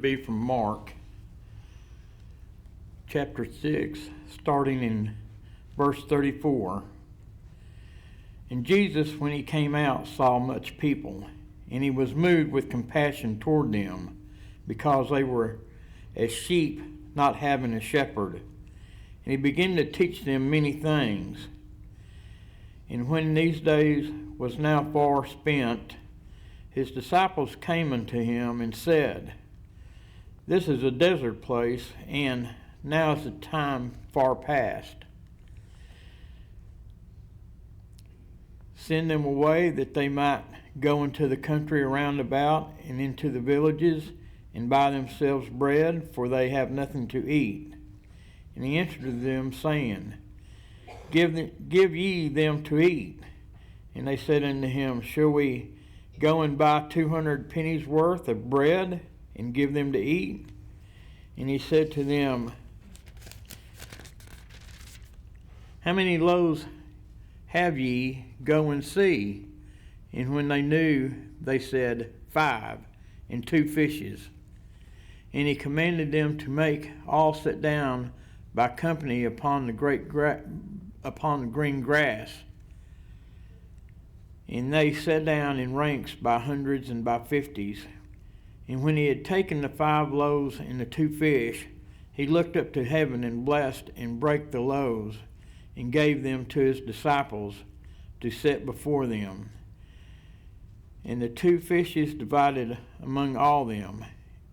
be from Mark chapter 6, starting in verse 34. And Jesus, when he came out, saw much people, and he was moved with compassion toward them, because they were as sheep not having a shepherd. And he began to teach them many things. And when these days was now far spent, his disciples came unto him and said, This is a desert place, and now is the time far past. Send them away that they might go into the country around about and into the villages and buy themselves bread, for they have nothing to eat. And he answered them, saying, Give ye them to eat. And they said unto him, Shall we go and buy 200 pennies worth of bread and give them to eat? And he said to them, How many loaves have ye? Go and see. And when they knew, they said, 5, and 2 fishes. And he commanded them to make all sit down by company upon the green grass. And they sat down in ranks by hundreds and by 50s. And when he had taken the 5 loaves and the 2 fish, he looked up to heaven and blessed and brake the loaves and gave them to his disciples to set before them. And the 2 fishes divided among all them,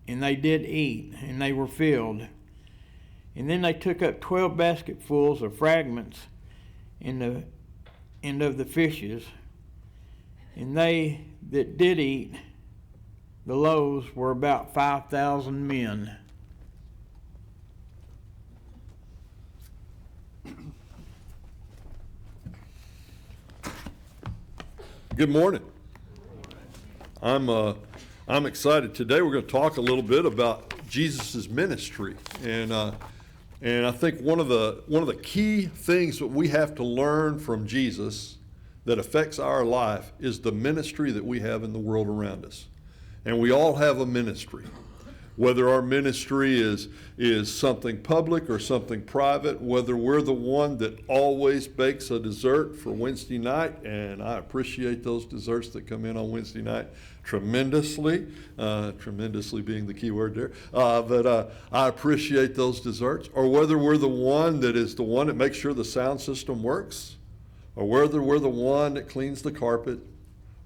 and they did eat, and they were filled. And then they took up 12 basketfuls of fragments and of the fishes. And they that did eat the loaves were about 5,000 men. Good morning. I'm excited. Today we're going to talk a little bit about Jesus' ministry, and I think one of the key things that we have to learn from Jesus that affects our life is the ministry that we have in the world around us. And we all have a ministry. Whether our ministry is something public or something private, whether we're the one that always bakes a dessert for Wednesday night, and I appreciate those desserts that come in on Wednesday night tremendously, tremendously being the key word there, but I appreciate those desserts, or whether we're the one that makes sure the sound system works, or whether we're the one that cleans the carpet,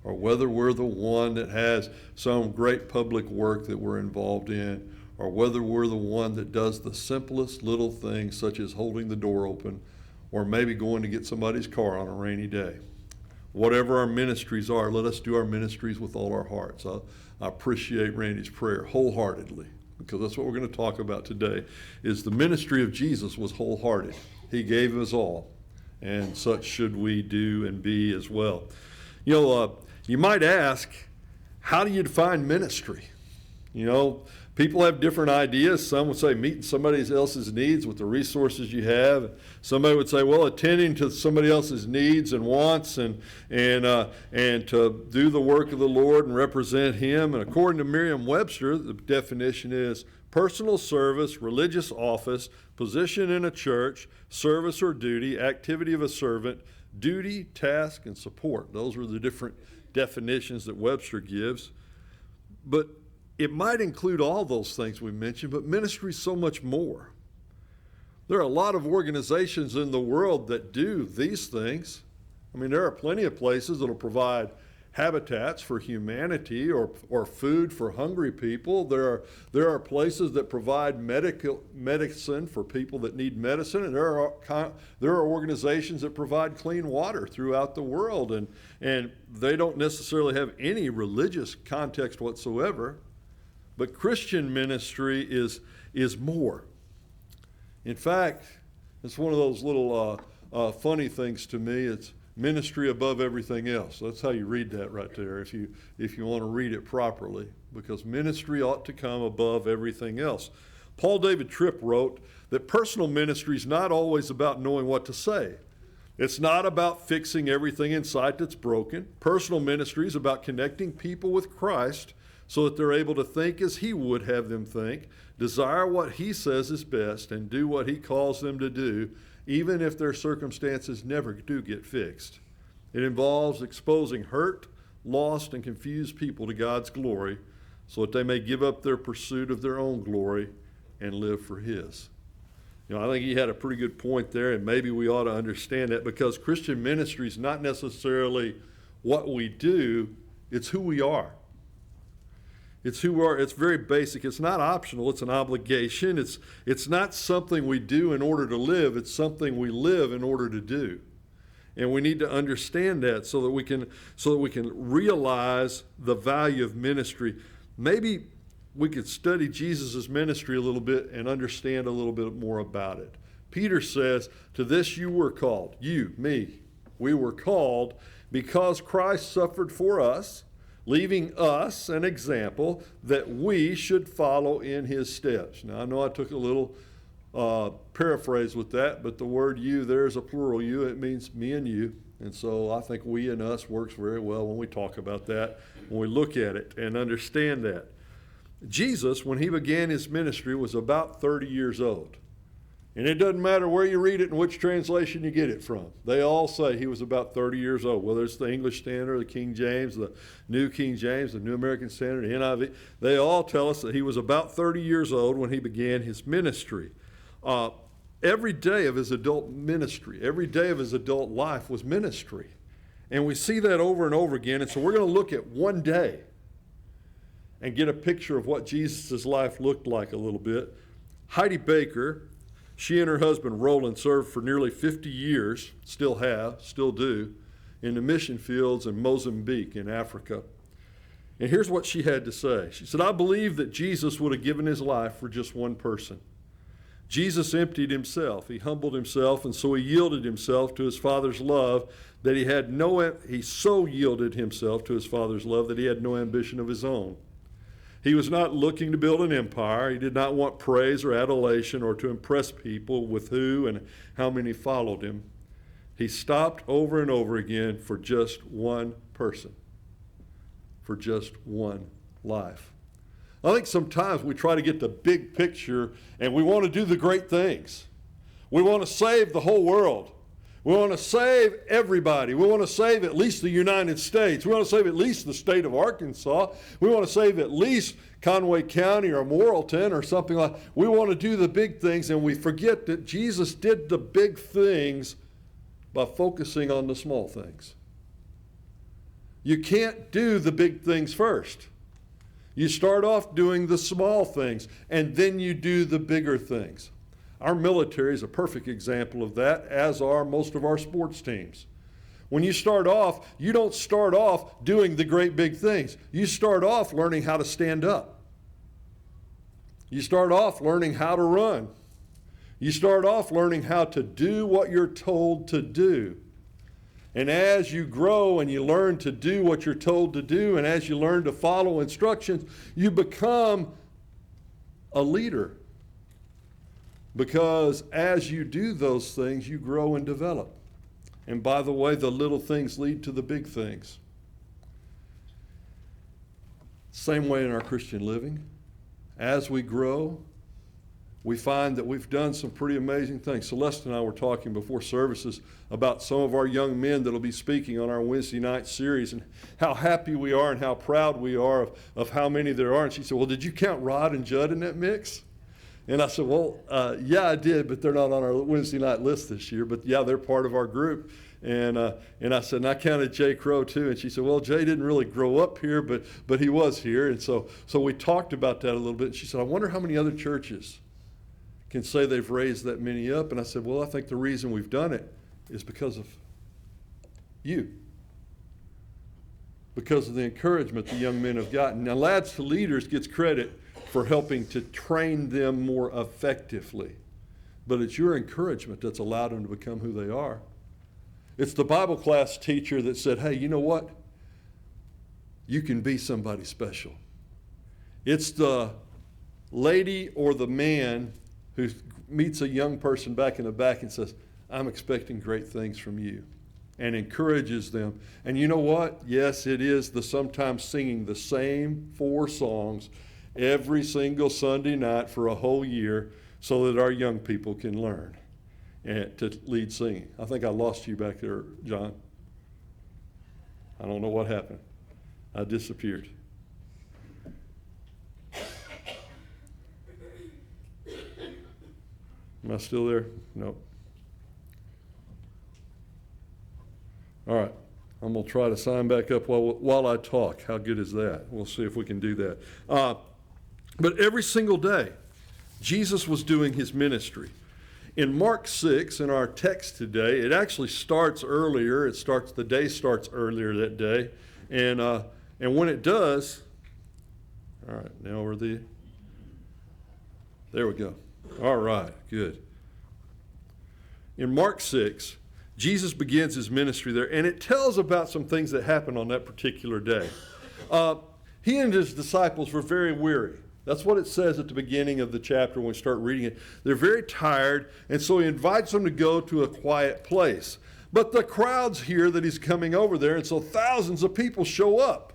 or whether we're the one that has some great public work that we're involved in, or whether we're the one that does the simplest little things such as holding the door open, or maybe going to get somebody's car on a rainy day. Whatever our ministries are, let us do our ministries with all our hearts. I appreciate Randy's prayer wholeheartedly, because that's what we're going to talk about today, is the ministry of Jesus was wholehearted. He gave us all, and such should we do and be as well. You might ask, how do you define ministry? People have different ideas. Some would say meeting somebody else's needs with the resources you have. Somebody would say, well, attending to somebody else's needs and wants and to do the work of the Lord and represent Him. And according to Merriam-Webster, the definition is personal service, religious office, position in a church, service or duty, activity of a servant, duty, task, and support. Those are the different definitions that Webster gives. But it might include all those things we mentioned, but ministry is so much more. There are a lot of organizations in the world that do these things. There are plenty of places that will provide habitats for humanity or food for hungry people. There are places that provide medicine for people that need medicine, and there are organizations that provide clean water throughout the world, and they don't necessarily have any religious context whatsoever. But Christian ministry is more. In fact, it's one of those little funny things to me. It's ministry above everything else. That's how you read that right there if you want to read it properly, because ministry ought to come above everything else. Paul David Tripp wrote that personal ministry is not always about knowing what to say. It's not about fixing everything in sight that's broken. Personal ministry is about connecting people with Christ so that they're able to think as he would have them think, desire what he says is best, and do what he calls them to do, even if their circumstances never do get fixed. It involves exposing hurt, lost, and confused people to God's glory so that they may give up their pursuit of their own glory and live for his. I think he had a pretty good point there, and maybe we ought to understand that, because Christian ministry is not necessarily what we do, it's who we are. It's who we are. It's very basic. It's not optional. It's an obligation. It's not something we do in order to live. It's something we live in order to do. And we need to understand that so that we can realize the value of ministry. Maybe we could study Jesus' ministry a little bit and understand a little bit more about it. Peter says, "To this you were called," you, me, we were called because Christ suffered for us, leaving us an example that we should follow in his steps. Now, I know I took a little paraphrase with that, but the word you there is a plural you. It means me and you. And so I think we and us works very well when we talk about that, when we look at it and understand that. Jesus, when he began his ministry, was about 30 years old. And it doesn't matter where you read it and which translation you get it from. They all say he was about 30 years old, whether it's the English Standard, the King James, the New King James, the New American Standard, the NIV. They all tell us that he was about 30 years old when he began his ministry. Every day of his adult ministry, every day of his adult life was ministry. And we see that over and over again. And so we're going to look at one day and get a picture of what Jesus' life looked like a little bit. Heidi Baker, she and her husband Roland served for nearly 50 years, still do, in the mission fields in Mozambique in Africa. And here's what she had to say. She said, "I believe that Jesus would have given his life for just one person. Jesus emptied himself. He humbled himself, and so he yielded himself to his Father's love that he so yielded himself to his Father's love that he had no ambition of his own. He was not looking to build an empire. He did not want praise or adulation or to impress people with who and how many followed him. He stopped over and over again for just one person, for just one life." I think sometimes we try to get the big picture and we want to do the great things. We want to save the whole world. We want to save everybody. We want to save at least the United States. We want to save at least the state of Arkansas. We want to save at least Conway County or Morrilton or something like that. We want to do the big things, and we forget that Jesus did the big things by focusing on the small things. You can't do the big things first. You start off doing the small things, and then you do the bigger things. Our military is a perfect example of that, as are most of our sports teams. When you start off, you don't start off doing the great big things. You start off learning how to stand up. You start off learning how to run. You start off learning how to do what you're told to do. And as you grow and you learn to do what you're told to do, and as you learn to follow instructions, you become a leader. Because as you do those things, you grow and develop. And by the way, the little things lead to the big things. Same way in our Christian living. As we grow, we find that we've done some pretty amazing things. Celeste and I were talking before services about some of our young men that will be speaking on our Wednesday night series and how happy we are and how proud we are of how many there are. And she said, "Well, did you count Rod and Judd in that mix?" And I said, "Well, yeah, I did, but they're not on our Wednesday night list this year. But yeah, they're part of our group." And I said, "And I counted Jay Crow too." And she said, "Well, Jay didn't really grow up here, but he was here." And so we talked about that a little bit. And she said, "I wonder how many other churches can say they've raised that many up." And I said, "Well, I think the reason we've done it is because of you. Because of the encouragement the young men have gotten." Now, Lads to Leaders gets credit for helping to train them more effectively. But it's your encouragement that's allowed them to become who they are. It's the Bible class teacher that said, "Hey, you know what? You can be somebody special." It's the lady or the man who meets a young person back in the back and says, "I'm expecting great things from you." and encourages them. And you know what? Yes, it is the sometimes singing the same 4 songs every single Sunday night for a whole year so that our young people can learn and to lead singing. I think I lost you back there, John. I don't know what happened. I disappeared. Am I still there? Nope. All right. I'm going to try to sign back up while I talk. How good is that? We'll see if we can do that. But every single day, Jesus was doing his ministry. In Mark 6, in our text today, it actually starts earlier. The day starts earlier that day. And when it does, all right, now there we go. All right, good. In Mark 6, Jesus begins his ministry there, and it tells about some things that happened on that particular day. He and his disciples were very weary. That's what it says at the beginning of the chapter when we start reading it. They're very tired, and so he invites them to go to a quiet place. But the crowds hear that he's coming over there, and so thousands of people show up.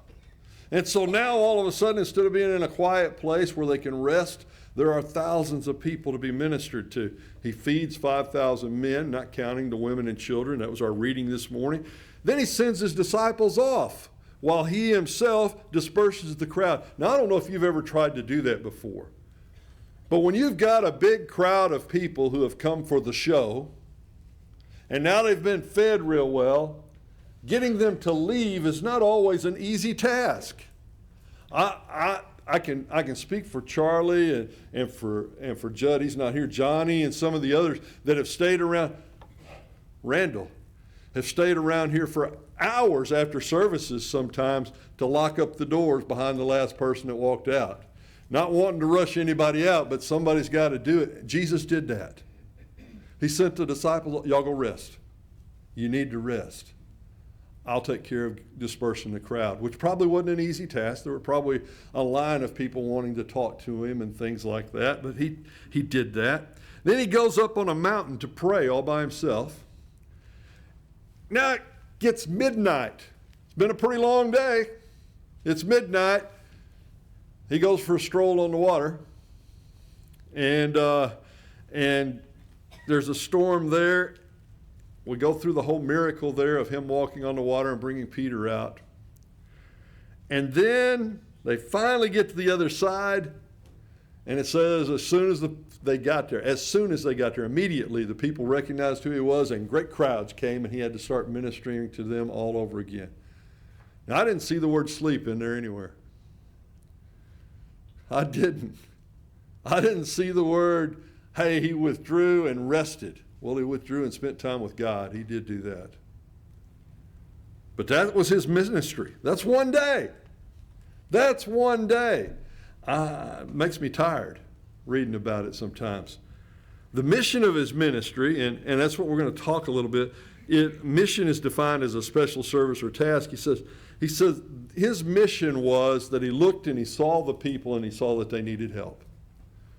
And so now all of a sudden, instead of being in a quiet place where they can rest, there are thousands of people to be ministered to. He feeds 5,000 men, not counting the women and children. That was our reading this morning. Then he sends his disciples off while he himself disperses the crowd. Now, I don't know if you've ever tried to do that before. But when you've got a big crowd of people who have come for the show, and now they've been fed real well, getting them to leave is not always an easy task. I can speak for Charlie and for Judd. He's not here. Johnny and some of the others that have stayed around. Randall have stayed around here for hours after services sometimes to lock up the doors behind the last person that walked out. Not wanting to rush anybody out, but somebody's got to do it. Jesus did that. He sent the disciples, y'all go rest. You need to rest. I'll take care of dispersing the crowd, which probably wasn't an easy task. There were probably a line of people wanting to talk to him and things like that, but he did that. Then he goes up on a mountain to pray all by himself. Now it gets midnight. It's been a pretty long day. It's midnight. He goes for a stroll on the water, and there's a storm there. We go through the whole miracle there of him walking on the water and bringing Peter out. And then they finally get to the other side, and it says as soon as they got there, immediately the people recognized who he was, and great crowds came, and he had to start ministering to them all over again. Now, I didn't see the word sleep in there anywhere. I didn't see the word, hey, he withdrew and rested. Well, he withdrew and spent time with God. He did do that. But that was his ministry. That's one day. That's one day. It makes me tired reading about it sometimes. The mission of his ministry, and that's what we're going to talk a little bit. Mission is defined as a special service or task. He says his mission was that he looked and he saw the people and he saw that they needed help.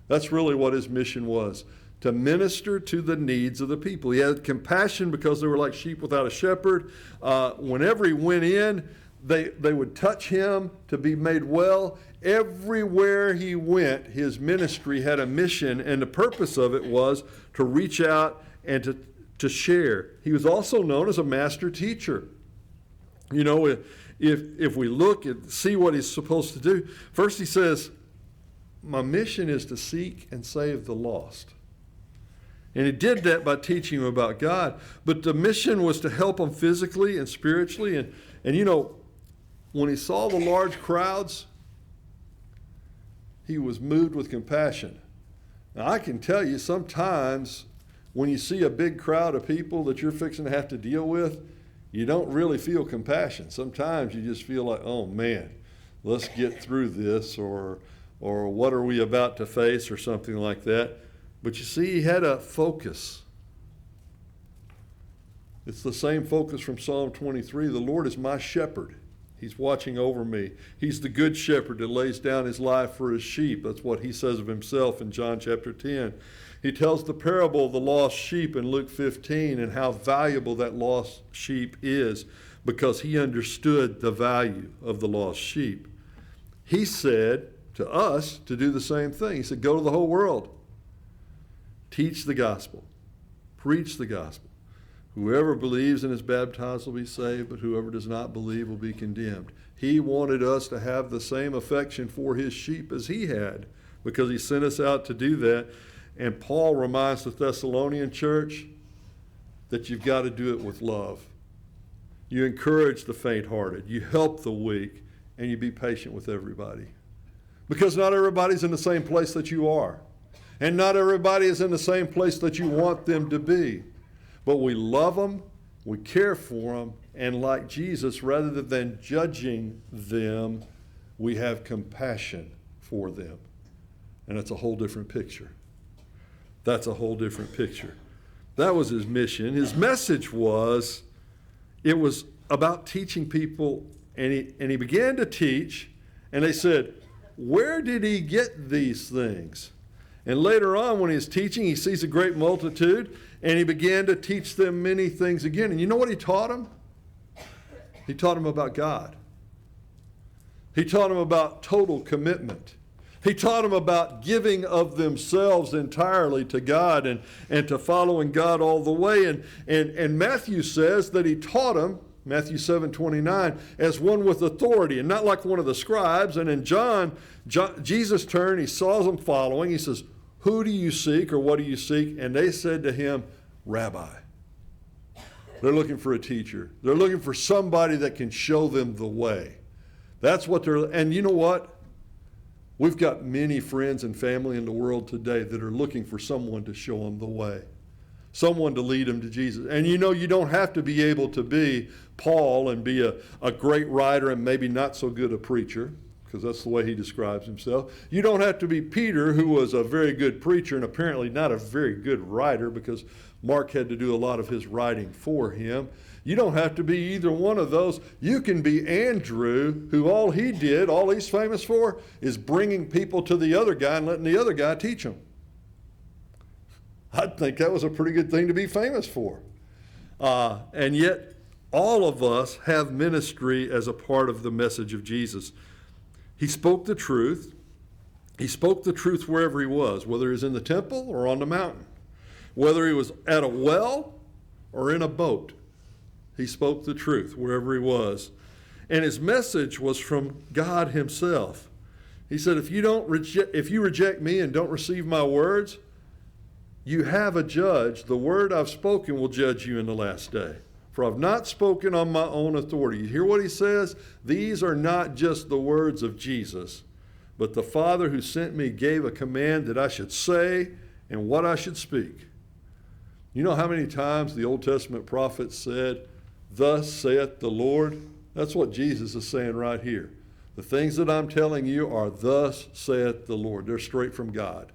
That's really what his mission was. To minister to the needs of the people. He had compassion because they were like sheep without a shepherd. Whenever he went in, they would touch him to be made well. Everywhere he went, his ministry had a mission, and the purpose of it was to reach out and to share. He was also known as a master teacher. You know, if we look and see what he's supposed to do, first he says, my mission is to seek and save the lost. And he did that by teaching them about God. But the mission was to help them physically and spiritually. And you know, when he saw the large crowds, he was moved with compassion. Now, I can tell you, sometimes when you see a big crowd of people that you're fixing to have to deal with, you don't really feel compassion. Sometimes you just feel like, oh man, let's get through this, or what are we about to face, or something like that. But you see, he had a focus. It's the same focus from Psalm 23. The Lord is my shepherd. He's watching over me. He's the good shepherd that lays down his life for his sheep. That's what he says of himself in John chapter 10. He tells the parable of the lost sheep in Luke 15 and how valuable that lost sheep is because he understood the value of the lost sheep. He said to us to do the same thing. He said, go to the whole world. Teach the gospel. Preach the gospel. Whoever believes and is baptized will be saved, but whoever does not believe will be condemned. He wanted us to have the same affection for his sheep as he had because he sent us out to do that. And Paul reminds the Thessalonian church that you've got to do it with love. You encourage the faint-hearted. You help the weak, and you be patient with everybody. Because not everybody's in the same place that you are. And not everybody is in the same place that you want them to be. But we love them, we care for them, and like Jesus, rather than judging them, we have compassion for them. And it's a whole different picture. That's a whole different picture. That was his mission. His message was, it was about teaching people, and he began to teach, and they said, where did he get these things? And later on, when he's teaching, he sees a great multitude, and he began to teach them many things again. And you know what he taught them? He taught them about God. He taught them about total commitment. He taught them about giving of themselves entirely to God and to following God all the way. And Matthew says that he taught them, Matthew 7:29, as one with authority and not like one of the scribes. And in John, Jesus turned, he saw them following. He says, who do you seek or what do you seek? And they said to him, Rabbi. They're looking for a teacher. They're looking for somebody that can show them the way. That's what and you know what? We've got many friends and family in the world today that are looking for someone to show them the way. Someone to lead them to Jesus. And you know, you don't have to be able to be Paul and be a great writer and maybe not so good a preacher, because that's the way he describes himself. You don't have to be Peter, who was a very good preacher and apparently not a very good writer because Mark had to do a lot of his writing for him. You don't have to be either one of those. You can be Andrew, who all he's famous for, is bringing people to the other guy and letting the other guy teach them. I think that was a pretty good thing to be famous for. And yet, all of us have ministry as a part of the message of Jesus. He spoke the truth. He spoke the truth wherever he was, whether he was in the temple or on the mountain, whether he was at a well or in a boat. He spoke the truth wherever he was. And his message was from God himself. He said, if you reject me and don't receive my words, you have a judge. The word I've spoken will judge you in the last day. For I've not spoken on my own authority. You hear what he says? These are not just the words of Jesus, but the Father who sent me gave a command that I should say and what I should speak. You know how many times the Old Testament prophets said, thus saith the Lord? That's what Jesus is saying right here. The things that I'm telling you are thus saith the Lord. They're straight from God.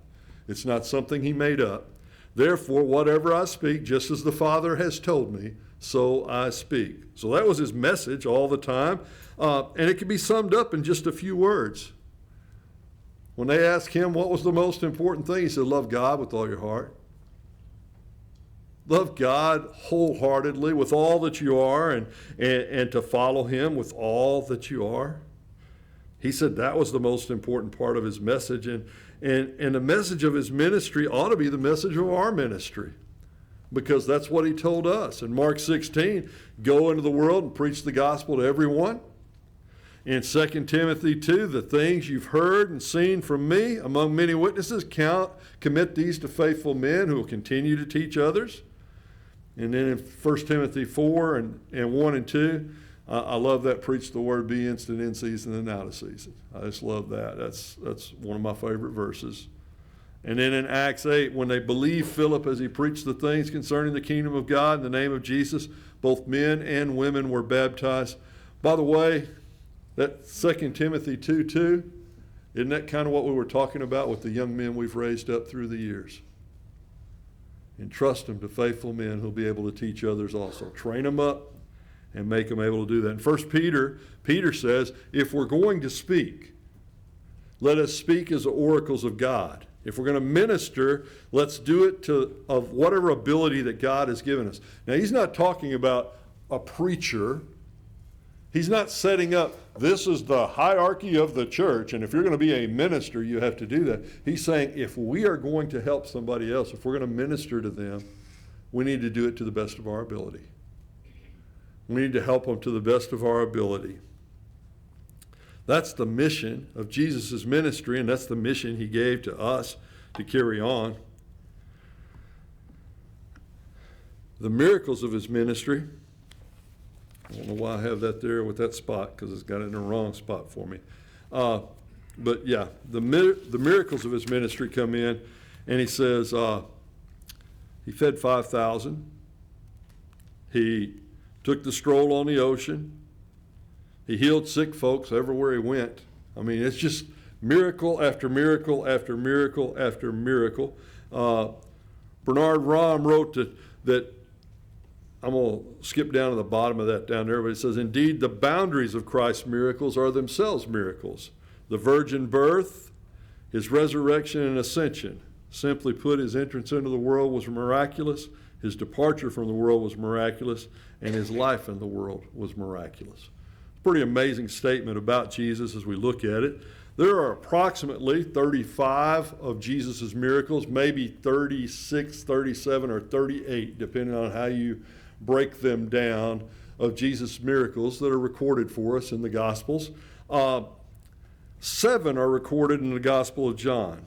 It's not something he made up. Therefore, whatever I speak, just as the Father has told me, so I speak. So that was his message all the time. And it can be summed up in just a few words. When they asked him what was the most important thing, he said, love God with all your heart. Love God wholeheartedly with all that you are and to follow him with all that you are. He said that was the most important part of his message. And the message of his ministry ought to be the message of our ministry, because that's what he told us. In Mark 16, go into the world and preach the gospel to everyone. In 2 Timothy 2, the things you've heard and seen from me among many witnesses, commit these to faithful men who will continue to teach others. And then in 1 Timothy 4 and 1 and 2, I love that, preach the word, be instant in season and out of season. I just love that. That's one of my favorite verses. And then in Acts 8, when they believed Philip as he preached the things concerning the kingdom of God in the name of Jesus, both men and women were baptized. By the way, that 2 Timothy 2:2, isn't that kind of what we were talking about with the young men we've raised up through the years? Entrust them to faithful men who'll be able to teach others also. Train them up and make them able to do that. In 1 Peter says, if we're going to speak, let us speak as the oracles of God. If we're going to minister, let's do it of whatever ability that God has given us. Now, he's not talking about a preacher. He's not setting up, this is the hierarchy of the church, and if you're going to be a minister, you have to do that. He's saying if we are going to help somebody else, if we're going to minister to them, we need to do it to the best of our ability. We need to help them to the best of our ability. That's the mission of Jesus' ministry, and that's the mission he gave to us to carry on. The miracles of his ministry, I don't know why I have that there with that spot, because it's got it in the wrong spot for me. But yeah, the miracles of his ministry come in, and he says he fed 5,000. He took the stroll on the ocean. He healed sick folks everywhere he went. I mean, it's just miracle after miracle after miracle after miracle. Bernard Rahm wrote that I'm going to skip down to the bottom of that down there, but it says, indeed, the boundaries of Christ's miracles are themselves miracles. The virgin birth, his resurrection and ascension. Simply put, his entrance into the world was miraculous, his departure from the world was miraculous, and his life in the world was miraculous. Pretty amazing statement about Jesus as we look at it. There are approximately 35 of Jesus' miracles, maybe 36, 37, or 38, depending on how you break them down, of Jesus' miracles that are recorded for us in the Gospels. 7 are recorded in the Gospel of John,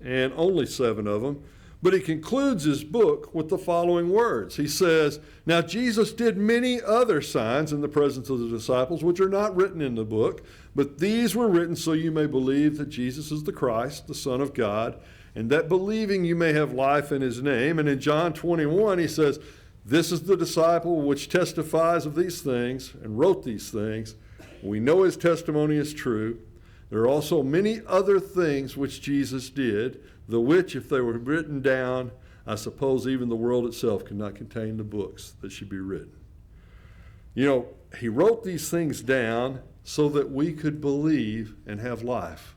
and only 7 of them. But he concludes his book with the following words. He says, now Jesus did many other signs in the presence of the disciples, which are not written in the book, but these were written so you may believe that Jesus is the Christ, the Son of God, and that believing you may have life in his name. And in John 21, he says, this is the disciple which testifies of these things and wrote these things. We know his testimony is true. There are also many other things which Jesus did, the which, if they were written down, I suppose even the world itself could not contain the books that should be written. You know, he wrote these things down so that we could believe and have life.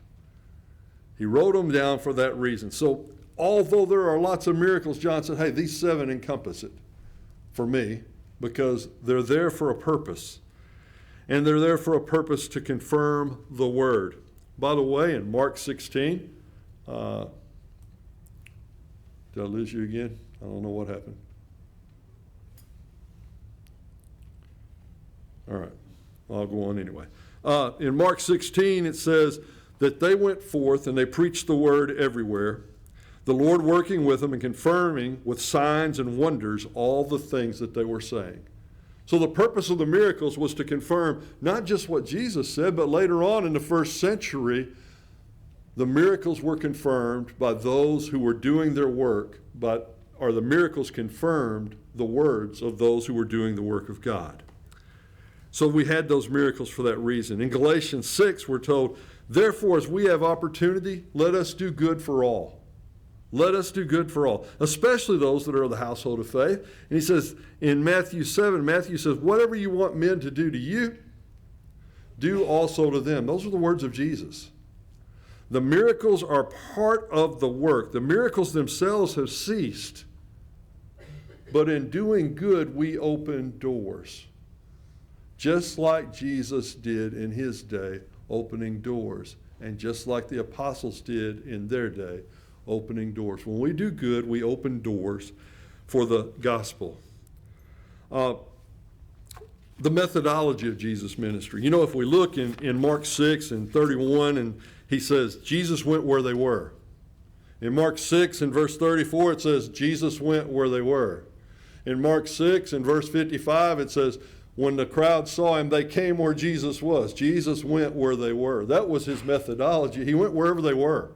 He wrote them down for that reason. So although there are lots of miracles, John said, hey, these 7 encompass it for me, because they're there for a purpose. And they're there for a purpose to confirm the word. By the way, in Mark 16, did I lose you again? I don't know what happened. All right, I'll go on anyway. In Mark 16, it says that they went forth and they preached the word everywhere, the Lord working with them and confirming with signs and wonders all the things that they were saying. So the purpose of the miracles was to confirm not just what Jesus said, but later on in the first century, the miracles were confirmed by those who were doing their work, or the miracles confirmed the words of those who were doing the work of God. So we had those miracles for that reason. In Galatians 6, we're told, therefore, as we have opportunity, let us do good for all. Let us do good for all, especially those that are of the household of faith. And he says in Matthew 7, Matthew says, whatever you want men to do to you, do also to them. Those are the words of Jesus. The miracles are part of the work. The miracles themselves have ceased. But in doing good, we open doors. Just like Jesus did in his day, opening doors. And just like the apostles did in their day, opening doors. When we do good, we open doors for the gospel. The methodology of Jesus' ministry. You know, if we look in Mark 6 and 31, and he says, Jesus went where they were. In Mark 6 and verse 34, it says, Jesus went where they were. In Mark 6 and verse 55, it says, when the crowd saw him, they came where Jesus was. Jesus went where they were. That was his methodology. He went wherever they were.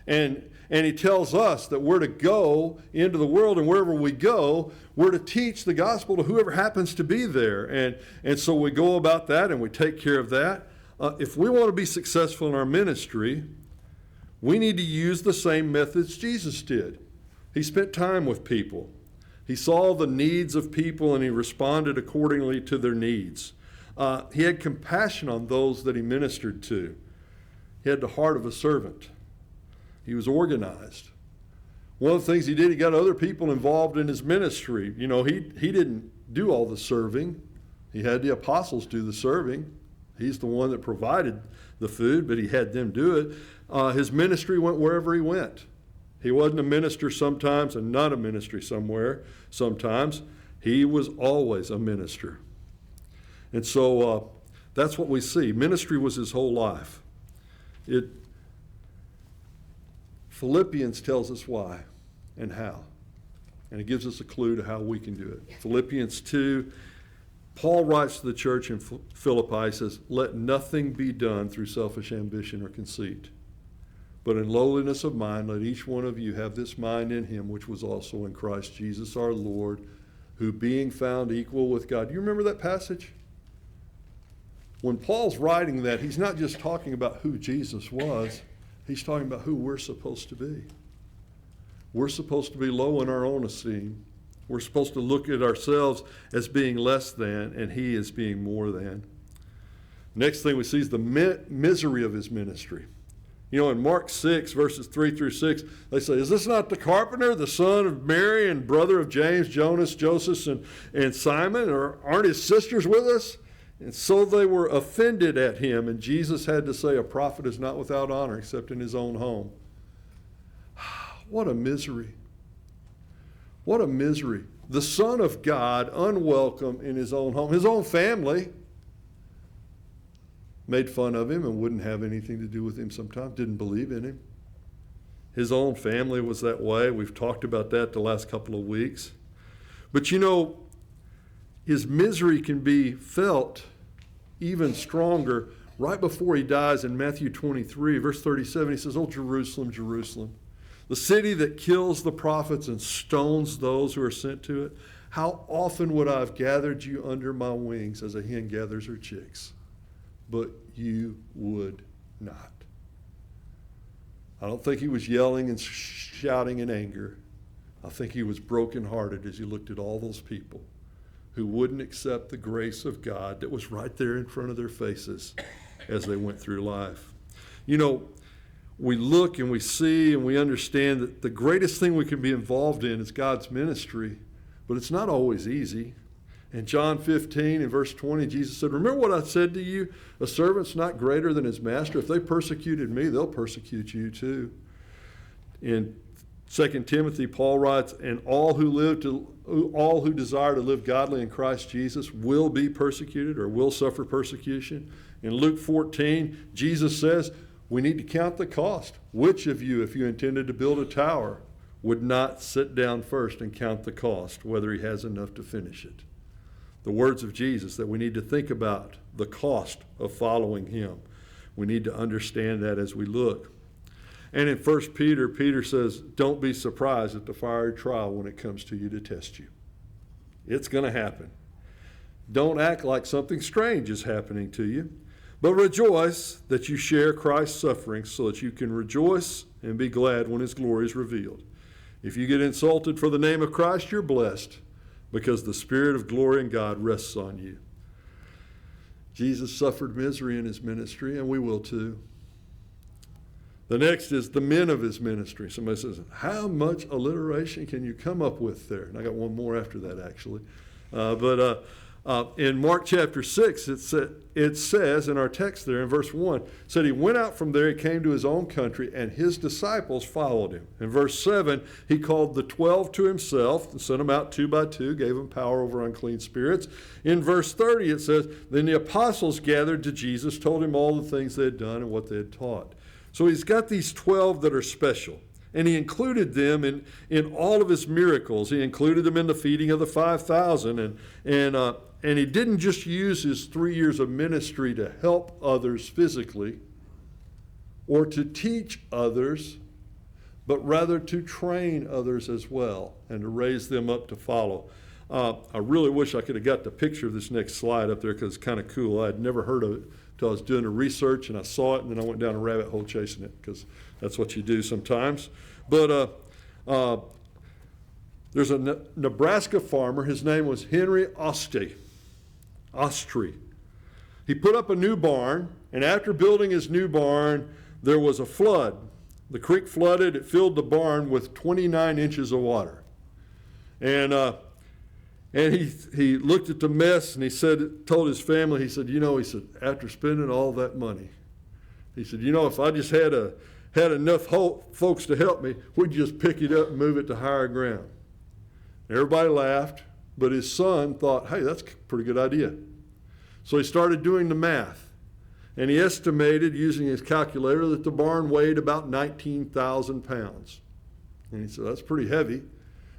And he tells us that we're to go into the world, and wherever we go, we're to teach the gospel to whoever happens to be there. And so we go about that and we take care of that. If we want to be successful in our ministry, we need to use the same methods Jesus did. He spent time with people. He saw the needs of people and he responded accordingly to their needs. He had compassion on those that he ministered to. He had the heart of a servant. He was organized. One of the things he did, he got other people involved in his ministry. You know, he didn't do all the serving. He had the apostles do the serving. He's the one that provided the food, but he had them do it. His ministry went wherever he went. He wasn't a minister sometimes and not a ministry somewhere sometimes. He was always a minister. And so that's what we see. Ministry was his whole life. Philippians tells us why and how. And it gives us a clue to how we can do it. Philippians 2, Paul writes to the church in Philippi, says, "Let nothing be done through selfish ambition or conceit, but in lowliness of mind, let each one of you have this mind in him, which was also in Christ Jesus our Lord, who being found equal with God." Do you remember that passage? When Paul's writing that, he's not just talking about who Jesus was, he's talking about who we're supposed to be. We're supposed to be low in our own esteem. We're supposed to look at ourselves as being less than, and he as being more than. Next thing we see is the misery of his ministry. You know, in Mark 6, verses 3 through 6, they say, "Is this not the carpenter, the son of Mary and brother of James, Jonas, Joseph, and Simon? Or aren't his sisters with us?" And so they were offended at him, and Jesus had to say, "A prophet is not without honor except in his own home." What a misery. What a misery. The Son of God, unwelcome in his own home. His own family made fun of him and wouldn't have anything to do with him sometimes, didn't believe in him. His own family was that way. We've talked about that the last couple of weeks. But you know, his misery can be felt even stronger right before he dies in Matthew 23, verse 37. He says, "Oh, Jerusalem, Jerusalem, the city that kills the prophets and stones those who are sent to it. How often would I have gathered you under my wings as a hen gathers her chicks? But you would not." I don't think he was yelling and shouting in anger. I think he was brokenhearted as he looked at all those people who wouldn't accept the grace of God that was right there in front of their faces as they went through life. You know, we look and we see and we understand that the greatest thing we can be involved in is God's ministry, but it's not always easy. In John 15 and verse 20, Jesus said, "Remember what I said to you? A servant's not greater than his master. If they persecuted me, they'll persecute you too." In 2 Timothy, Paul writes, "And all who desire to live godly in Christ Jesus will be persecuted," or will suffer persecution. In Luke 14, Jesus says, we need to count the cost. Which of you, if you intended to build a tower, would not sit down first and count the cost, whether he has enough to finish it? The words of Jesus, that we need to think about the cost of following him. We need to understand that as we look. And in 1 Peter, Peter says, "Don't be surprised at the fiery trial when it comes to you to test you." It's going to happen. Don't act like something strange is happening to you, but rejoice that you share Christ's sufferings, so that you can rejoice and be glad when his glory is revealed. If you get insulted for the name of Christ, you're blessed, because the Spirit of glory in God rests on you. Jesus suffered misery in his ministry, and we will too. The next is the men of his ministry. Somebody says, "How much alliteration can you come up with there?" And I got one more after that, actually. In Mark chapter 6, it says in our text there in verse 1, said he went out from there, he came to his own country, and his disciples followed him. In verse 7, he called the 12 to himself and sent them out 2 by 2, gave them power over unclean spirits. In verse 30, it says, then the apostles gathered to Jesus, told him all the things they had done and what they had taught. So he's got these 12 that are special. And he included them in all of his miracles. He included them in the feeding of the 5,000. And he didn't just use his 3 years of ministry to help others physically or to teach others, but rather to train others as well and to raise them up to follow. I really wish I could have got the picture of this next slide up there, because it's kind of cool. I had never heard of it until I was doing the research, and I saw it, and then I went down a rabbit hole chasing it, because that's what you do sometimes. But There's a Nebraska farmer. His name was Henry Ostry. He put up a new barn, and after building his new barn, there was a flood. The creek flooded. It filled the barn with 29 inches of water. And he looked at the mess, and told his family, he said, after spending all that money, he said, if I just had enough folks to help me, we'd just pick it up and move it to higher ground. Everybody laughed, but his son thought, hey, that's a pretty good idea. So he started doing the math, and he estimated using his calculator that the barn weighed about 19,000 pounds. And he said, that's pretty heavy.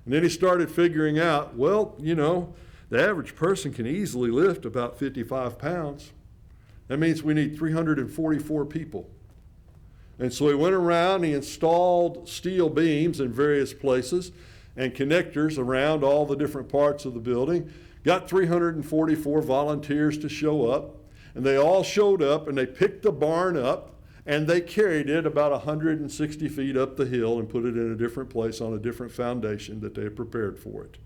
And then he started figuring out, the average person can easily lift about 55 pounds. That means we need 344 people. And so he went around, he installed steel beams in various places and connectors around all the different parts of the building, got 344 volunteers to show up, and they all showed up, and they picked the barn up, and they carried it about 160 feet up the hill and put it in a different place on a different foundation that they had prepared for it.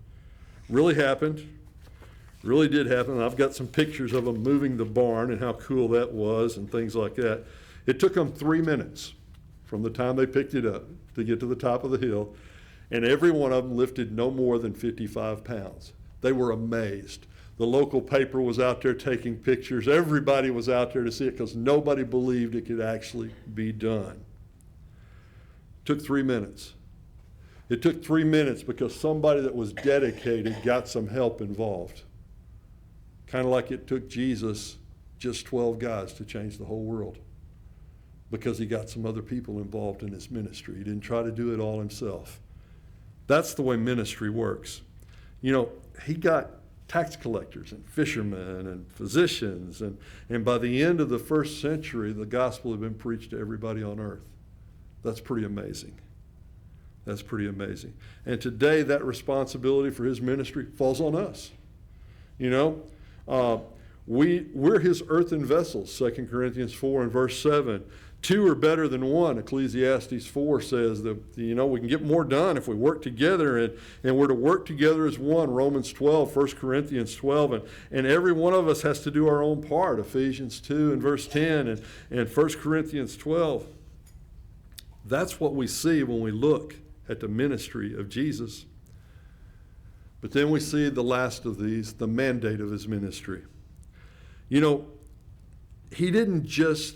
Really happened. Really did happen. I've got some pictures of them moving the barn and how cool that was and things like that. It took them 3 minutes from the time they picked it up to get to the top of the hill, and every one of them lifted no more than 55 pounds. They were amazed. The local paper was out there taking pictures. Everybody was out there to see it because nobody believed it could actually be done. It took 3 minutes. It took 3 minutes because somebody that was dedicated got some help involved. Kind of like it took Jesus just 12 guys to change the whole world, because he got some other people involved in his ministry. He didn't try to do it all himself. That's the way ministry works. He got tax collectors and fishermen and physicians, and by the end of the first century, the gospel had been preached to everybody on earth. That's pretty amazing. That's pretty amazing. And today, that responsibility for his ministry falls on us. We're his earthen vessels, 2 Corinthians 4 and verse 7. 2 are better than 1. Ecclesiastes 4 says that, we can get more done if we work together, and we're to work together as one. Romans 12, 1 Corinthians 12, and every one of us has to do our own part. Ephesians 2 and verse 10 and 1 Corinthians 12. That's what we see when we look at the ministry of Jesus. But then we see the last of these, the mandate of his ministry. He didn't just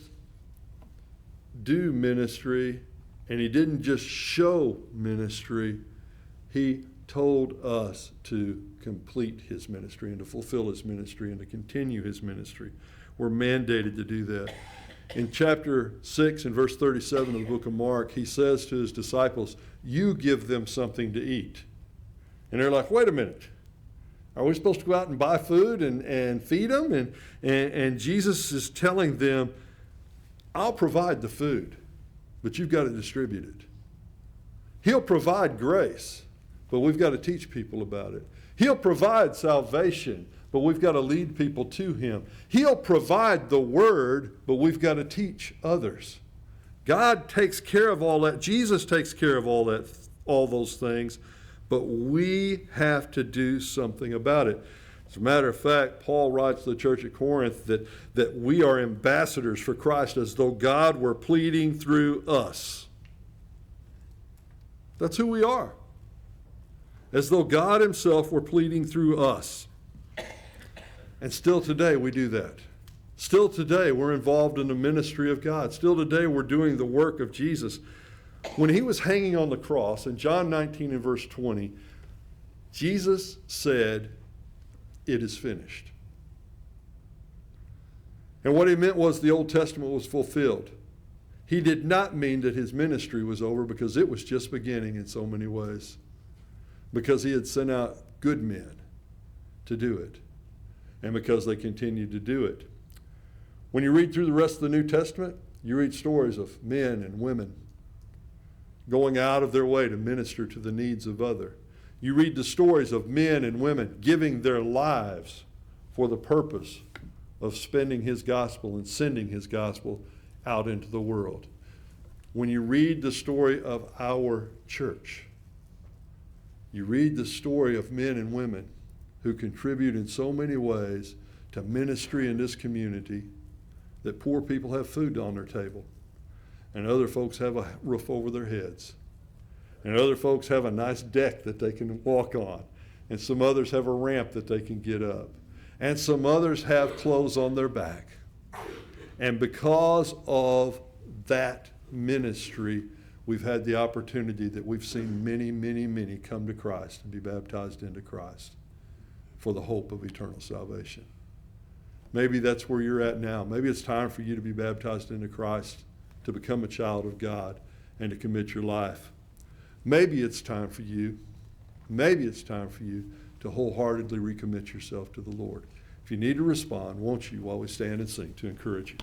do ministry, and he didn't just show ministry. He told us to complete his ministry and to fulfill his ministry and to continue his ministry. We're mandated to do that. In chapter 6 and verse 37 of the book of Mark, he says to his disciples, you give them something to eat. And they're like, wait a minute. Are we supposed to go out and buy food and feed them? And Jesus is telling them, I'll provide the food, but you've got to distribute it. He'll provide grace, but we've got to teach people about it. He'll provide salvation, but we've got to lead people to him. He'll provide the word, but we've got to teach others. God takes care of all that. Jesus takes care of all those things, but we have to do something about it. As a matter of fact, Paul writes to the church at Corinth that we are ambassadors for Christ, as though God were pleading through us. That's who we are. As though God himself were pleading through us. And still today we do that. Still today we're involved in the ministry of God. Still today we're doing the work of Jesus. When he was hanging on the cross, in John 19 and verse 20, Jesus said, it is finished. And what he meant was the Old Testament was fulfilled. He did not mean that his ministry was over, because it was just beginning in so many ways. Because he had sent out good men to do it. And because they continued to do it. When you read through the rest of the New Testament, you read stories of men and women going out of their way to minister to the needs of others. You read the stories of men and women giving their lives for the purpose of spending his gospel and sending his gospel out into the world. When you read the story of our church, You read the story of men and women who contribute in so many ways to ministry in this community, that poor people have food on their table, and other folks have a roof over their heads, and other folks have a nice deck that they can walk on, and some others have a ramp that they can get up, and some others have clothes on their back. And because of that ministry, we've had the opportunity that we've seen many, many, many come to Christ and be baptized into Christ for the hope of eternal salvation. Maybe that's where you're at now. Maybe it's time for you to be baptized into Christ, to become a child of God, and to commit your life. Maybe it's time for you to wholeheartedly recommit yourself to the Lord. If you need to respond, won't you, while we stand and sing, to encourage you?